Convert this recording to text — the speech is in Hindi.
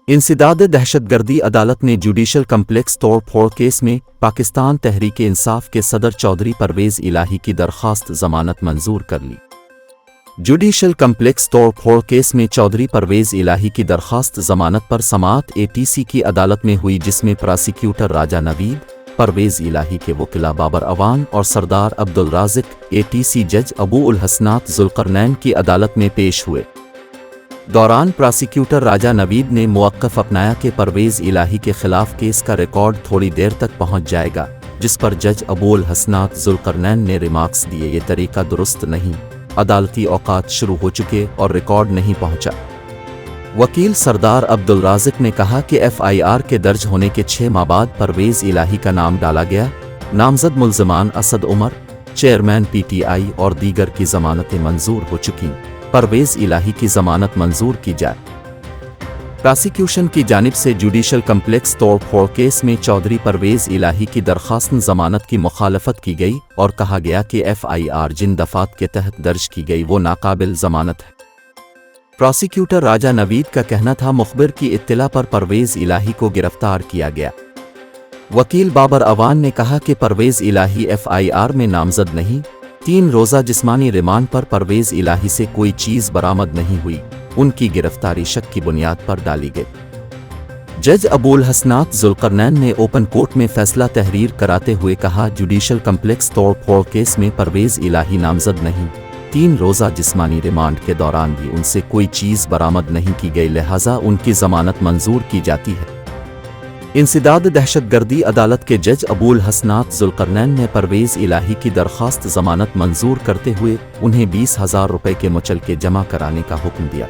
इंसदाद दहशतगर्दी अदालत ने जुडिशल कम्प्लेक्स तोड़ फोड़ केस में पाकिस्तान तहरीक इंसाफ के सदर चौधरी परवेज़ इलाही की दरख्वास्त जमानत मंजूर कर ली। जुडिशल कम्प्लेक्स तोड़ फोड़ केस में चौधरी परवेज़ इलाही की दरख्वास्त जमानत पर समाअत ATC की अदालत में हुई, जिसमें प्रोसिक्यूटर राजा नवीद, परवेज़ इलाही के वकील बाबर अवान और सरदार अब्दुल राज़िक ATC जज अबू उल हसनात जुल्करनैन की अदालत में पेश हुए। दौरान प्रोसिक्यूटर राजा नवीद ने मुवक्कफ अपनाया कि परवेज़ इलाही के खिलाफ केस का रिकॉर्ड थोड़ी देर तक पहुंच जाएगा, जिस पर जज अबू उल हसनात जुल्करनैन ने रिमार्क्स दिए, ये तरीका दुरुस्त नहीं, अदालती औकात शुरू हो चुके और रिकॉर्ड नहीं पहुंचा। वकील सरदार अब्दुल राज़िक ने कहा कि FIR के दर्ज होने के 6 माह बाद परवेज़ इलाही का नाम डाला गया। नामजद मुल्ज़िमान असद उमर, चेयरमैन PTI और दीगर की जमानतें मंजूर हो चुकीं। परवेज़ इलाही की जमानत मंजूर की जाए। प्रोसिक्यूशन की जानिब से जुडिशल कम्प्लेक्स तोड़ फोड़ केस में चौधरी परवेज़ इलाही की दरख्वास्त जमानत की मुखालफत की गई और कहा गया कि FIR जिन दफ़ात के तहत दर्ज की गई वो नाकाबिल जमानत है। प्रोसिक्यूटर राजा नवीद का कहना था, मुखबिर की इत्तला पर परवेज़ इलाही को गिरफ्तार किया गया। वकील बाबर अवान ने कहा कि परवेज़ इलाही FIR में नामजद नहीं। 3 रोज़ा जिस्मानी रिमांड पर परवेज़ इलाही से कोई चीज़ बरामद नहीं हुई। उनकी गिरफ्तारी शक की बुनियाद पर डाली गई। जज अबूल हसनात जुल्करनैन ने ओपन कोर्ट में फैसला तहरीर कराते हुए कहा, जुडिशल कम्प्लेक्स तोड़ फोड़ केस में परवेज़ इलाही नामजद नहीं। 3 रोज़ा जिस्मानी रिमांड के दौरान भी उनसे कोई चीज़ बरामद नहीं की गई, लिहाजा उनकी जमानत मंजूर की जाती है। इंसदाद दहशतगर्दी अदालत के जज अबूल हसनात जुल्करनैन ने परवेज़ इलाही की दरख्वास्त जमानत मंजूर करते हुए उन्हें 20,000 रुपये के मुचलके जमा कराने का हुक्म दिया।